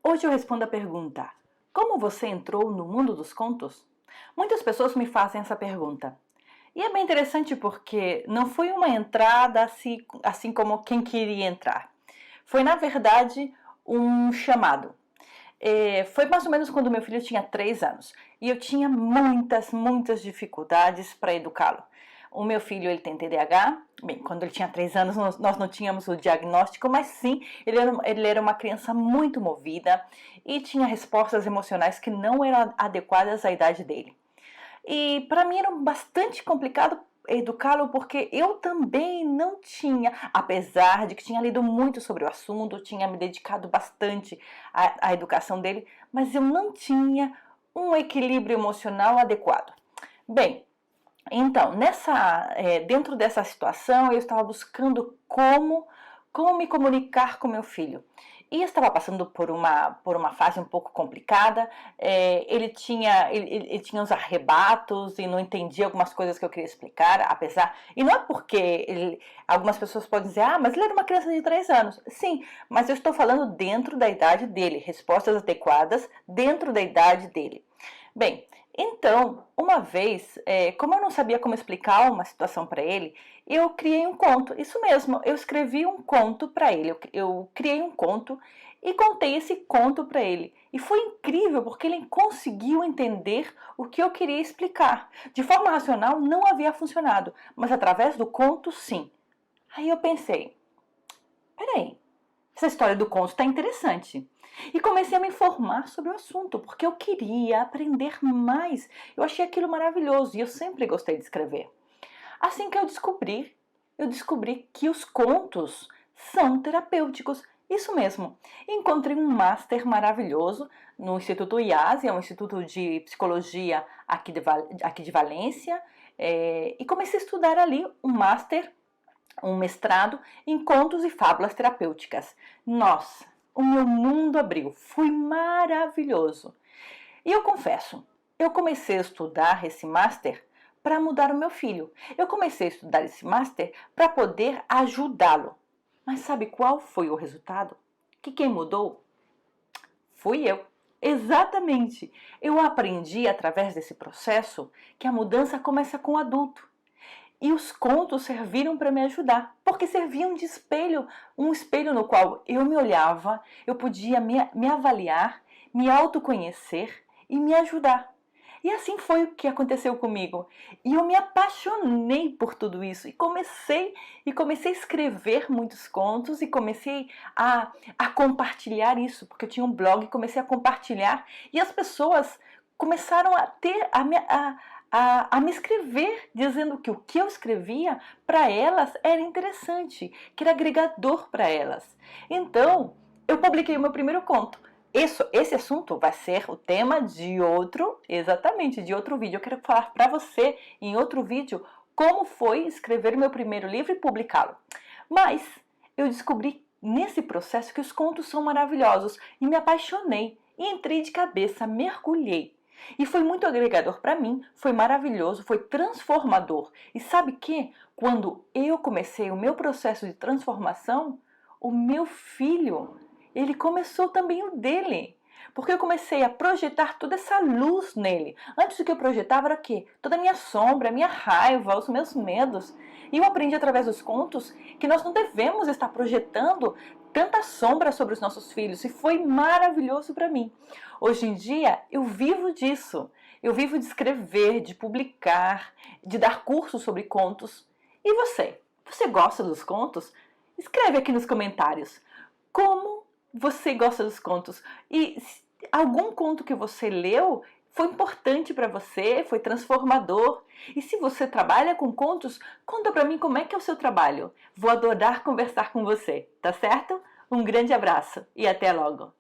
Hoje eu respondo a pergunta: como você entrou no mundo dos contos? Muitas pessoas me fazem essa pergunta. E é bem interessante porque não foi uma entrada assim como quem queria entrar. Foi, na verdade, um chamado. Foi mais ou menos quando meu filho tinha 3 anos e eu tinha muitas dificuldades para educá-lo. O meu filho ele tem TDAH. Bem, quando ele tinha 3 anos nós não tínhamos o diagnóstico, mas sim, ele era uma criança muito movida e tinha respostas emocionais que não eram adequadas à idade dele. E para mim era bastante complicado educá-lo porque eu também não tinha, apesar de que tinha lido muito sobre o assunto, tinha me dedicado bastante à educação dele, mas eu não tinha um equilíbrio emocional adequado. Bem, então, dentro dessa situação, eu estava buscando como me comunicar com meu filho. E estava passando por uma fase um pouco complicada. Ele tinha uns arrebatos e não entendia algumas coisas que eu queria explicar, apesar. E não é porque algumas pessoas podem dizer, mas ele era uma criança de 3 anos. Sim, mas eu estou falando dentro da idade dele, respostas adequadas dentro da idade dele. Bem, então, uma vez, como eu não sabia como explicar uma situação para ele, eu criei um conto. Isso mesmo, eu escrevi um conto para ele. Eu criei um conto e contei esse conto para ele. E foi incrível porque ele conseguiu entender o que eu queria explicar. De forma racional não havia funcionado, mas através do conto sim. Aí eu pensei, peraí, essa história do conto está interessante. E comecei a me informar sobre o assunto, porque eu queria aprender mais. Eu achei aquilo maravilhoso e eu sempre gostei de escrever. Assim que eu descobri que os contos são terapêuticos. Isso mesmo. Encontrei um master maravilhoso no Instituto IASE, é um instituto de psicologia aqui de Valência, e comecei a estudar ali um mestrado em contos e fábulas terapêuticas. Nossa, o meu mundo abriu, foi maravilhoso. E eu confesso, eu comecei a estudar esse master para mudar o meu filho. Eu comecei a estudar esse master para poder ajudá-lo. Mas sabe qual foi o resultado? Que quem mudou fui eu. Exatamente. Eu aprendi através desse processo que a mudança começa com o adulto. E os contos serviram para me ajudar, porque serviam de espelho, um espelho no qual eu me olhava, eu podia me avaliar, me autoconhecer e me ajudar. E assim foi o que aconteceu comigo. E eu me apaixonei por tudo isso e comecei a escrever muitos contos e comecei a compartilhar isso, porque eu tinha um blog e comecei a compartilhar e as pessoas começaram a ter a me escrever, dizendo que o que eu escrevia para elas era interessante, que era agregador para elas. Então, eu publiquei o meu primeiro conto. Esse assunto vai ser o tema de exatamente, de outro vídeo. Eu quero falar para você em outro vídeo como foi escrever meu primeiro livro e publicá-lo. Mas eu descobri nesse processo que os contos são maravilhosos e me apaixonei e entrei de cabeça, mergulhei. E foi muito agregador para mim, foi maravilhoso, foi transformador. E sabe que quando eu comecei o meu processo de transformação, o meu filho, ele começou também o dele. Porque eu comecei a projetar toda essa luz nele. Antes o que eu projetava era o quê? Toda a minha sombra, a minha raiva, os meus medos. E eu aprendi através dos contos que nós não devemos estar projetando tanta sombra sobre os nossos filhos. E foi maravilhoso para mim. Hoje em dia eu vivo disso. Eu vivo de escrever, de publicar, de dar cursos sobre contos. E você? Você gosta dos contos? Escreve aqui nos comentários. Como você gosta dos contos? E algum conto que você leu foi importante para você, foi transformador? E se você trabalha com contos, conta para mim como é que é o seu trabalho. Vou adorar conversar com você, tá certo? Um grande abraço e até logo!